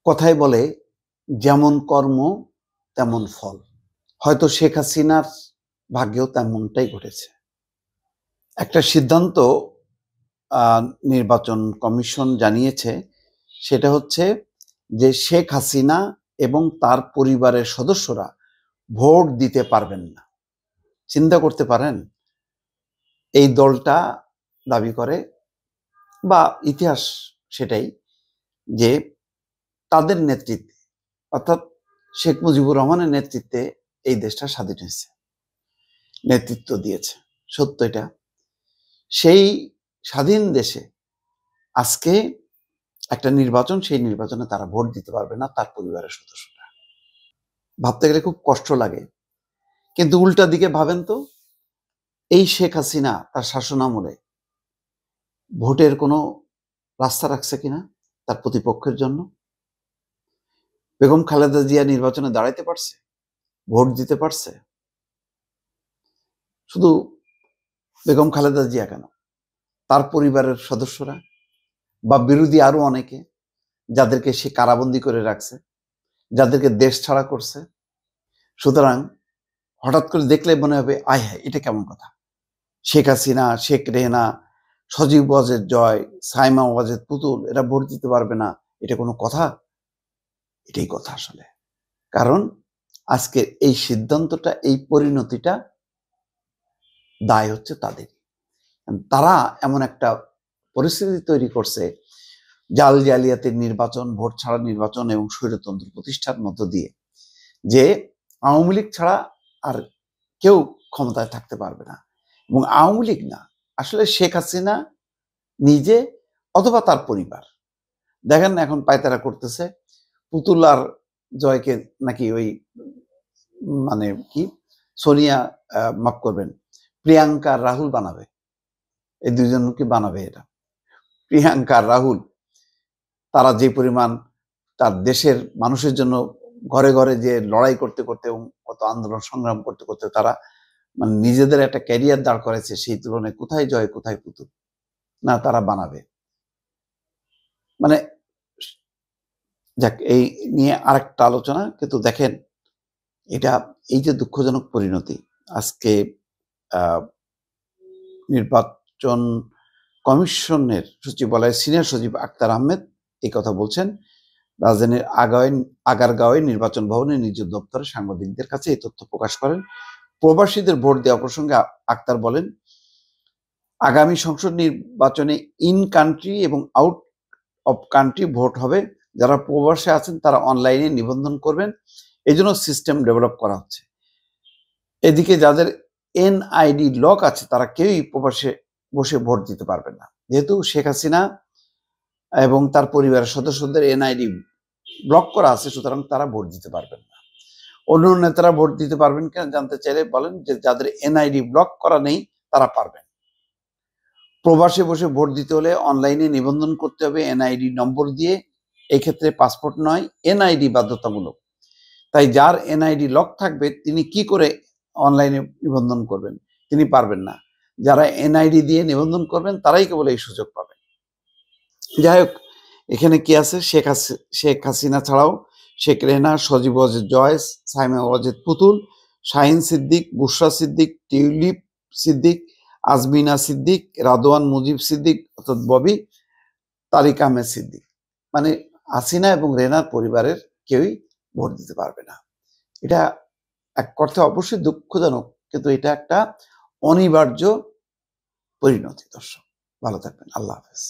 কথায় বলে যেমন কর্ম তেমন ফল। হয়তো শেখ হাসিনার ভাগ্যেও তেমনটাই ঘটেছে। একটা সিদ্ধান্ত নির্বাচন কমিশন জানিয়েছে, সেটা হচ্ছে যে শেখ হাসিনা এবং তার পরিবারের সদস্যরা ভোট দিতে পারবেন না। চিন্তা করতে পারেন, এই দলটা দাবি করে বা ইতিহাস সেটাই যে তাদের নেতৃত্বে অর্থাৎ শেখ মুজিবুর রহমানের নেতৃত্বে এই দেশটা স্বাধীন হয়েছে, নেতৃত্ব দিয়েছে, সত্য এটা। সেই স্বাধীন দেশে আজকে একটা নির্বাচন, সেই নির্বাচনে তারা ভোট দিতে পারবে না, তার পরিবারের সদস্যরা। ভাবতে গেলে খুব কষ্ট লাগে। কিন্তু উল্টা দিকে ভাবেন তো, এই শেখ হাসিনা তার শাসনামলে ভোটের কোনো রাস্তা রাখছে কিনা তার প্রতিপক্ষের জন্য? বেগম খালেদা জিয়া নির্বাচনে দাঁড়াইতে পারছে, ভোট দিতে পারছে? শুধু বেগম খালেদা জিয়া কেন, তার পরিবারের সদস্যরা বা বিরোধী আরো অনেকে, যাদেরকে সে কারাবন্দী করে রাখছে, যাদেরকে দেশ ছাড়া করছে। সুতরাং হঠাৎ করে দেখলে মনে হবে, আয় হায়, এটা কেমন কথা? শেখ হাসিনা, শেখ রেহেনা, সজীব ওয়াজেদ জয়, সাইমা ওয়াজেদ পুতুল এরা ভোট দিতে পারবে না, এটা কোনো কথা? এটাই কথা আসলে। কারণ আজকে এই সিদ্ধান্তটা, এই পরিণতিটা দায় হচ্ছে তাদের। তারা এমন একটা পরিস্থিতি তৈরি করছে, জাল জালিয়াতির নির্বাচন, ভোট ছাড়া নির্বাচন এবং স্বৈরতন্ত্র প্রতিষ্ঠার মধ্য দিয়ে, যে আওয়ামী লীগ ছাড়া আর কেউ ক্ষমতায় থাকতে পারবে না। এবং আওয়ামী লীগ না, আসলে শেখ হাসিনা নিজে অথবা তার পরিবার। দেখেন এখন পায়তারা করতেছে, পুতুল আর জয়কে নাকি ওই মানে কি সোনিয়া, মাফ করবেন, প্রিয়াঙ্কা রাহুল বানাবে। এই দুইজনকে বানাবে। এটা প্রিয়াঙ্কা রাহুল, তারা যে পরিমাণ তার দেশের মানুষের জন্য ঘরে ঘরে যে লড়াই করতে করতে এবং কত আন্দোলন সংগ্রাম করতে করতে তারা মানে নিজেদের একটা ক্যারিয়ার দাঁড় করেছে, সেই তুলনায় কোথায় জয় কোথায় পুতুল? না, তারা বানাবে। মানে যাক, এই নিয়ে আরেকটা আলোচনা। কিন্তু দেখেন, এটা এই যে দুঃখজনক পরিণতি, আজকে নির্বাচন কমিশনের সচিবালয়ের সিনিয়র সচিব আক্তার আহমেদ এই কথা বলছেন। রাজধানীর আগারগাঁওয়ে নির্বাচন ভবনে নিজ দপ্তরে সাংবাদিকদের কাছে এই তথ্য প্রকাশ করেন। প্রবাসীদের ভোট দেওয়া প্রসঙ্গে আক্তার বলেন, আগামী সংসদ নির্বাচনে ইন কান্ট্রি এবং আউট অফ কান্ট্রি ভোট হবে। যারা প্রবাসে আছেন তারা অনলাইনে নিবন্ধন করবেন, এই জন্য সিস্টেম ডেভেলপ করা হচ্ছে। এদিকে যাদের এনআইডি লক আছে তারা কেউই প্রবাসে বসে ভোট দিতে পারবেন না। যেহেতু শেখ হাসিনা এবং তার পরিবারের সদস্যদের এনআইডি ব্লক করা আছে, সুতরাং তারা ভোট দিতে পারবেন না। অন্য নেতারা ভোট দিতে পারবেন কিনা জানতে চাইলে বলেন যে যাদের এনআইডি ব্লক করা নেই তারা পারবেন। প্রবাসে বসে ভোট দিতে হলে অনলাইনে নিবন্ধন করতে হবে এনআইডি নম্বর দিয়ে। এক্ষেত্রে পাসপোর্ট নয়, এনআইডি বাধ্যতামূলক। তাই যার এনআইডি লক থাকবে তিনি কি করে অনলাইনে নিবন্ধন করবেন? তিনি পারবেন না। যারা এনআইডি দিয়ে নিবন্ধন করবেন তারাই কেবল এই সুযোগ পাবেন। যাই হোক, এখানে কি আছে? শেখ হাসিনা ছাড়াও শেখ রেহেনা, সজীব ওয়াজেদ জয়, সাইমা ওয়াজেদ পুতুল, শাহিন সিদ্দিক, বুশরা সিদ্দিক, টিউলিপ সিদ্দিক, আজমিনা সিদ্দিক, রাদওয়ান মুজিব সিদ্দিক অর্থাৎ ববি, তারিক আহমেদ সিদ্দিক। মানে হাসিনা এবং রেহেনার পরিবারের কেউই ভোট দিতে পারবে না। এটা এক অর্থে অবশ্যই দুঃখজনক, কিন্তু এটা একটা অনিবার্য পরিণতি। দর্শক ভালো থাকবেন, আল্লাহ হাফেজ।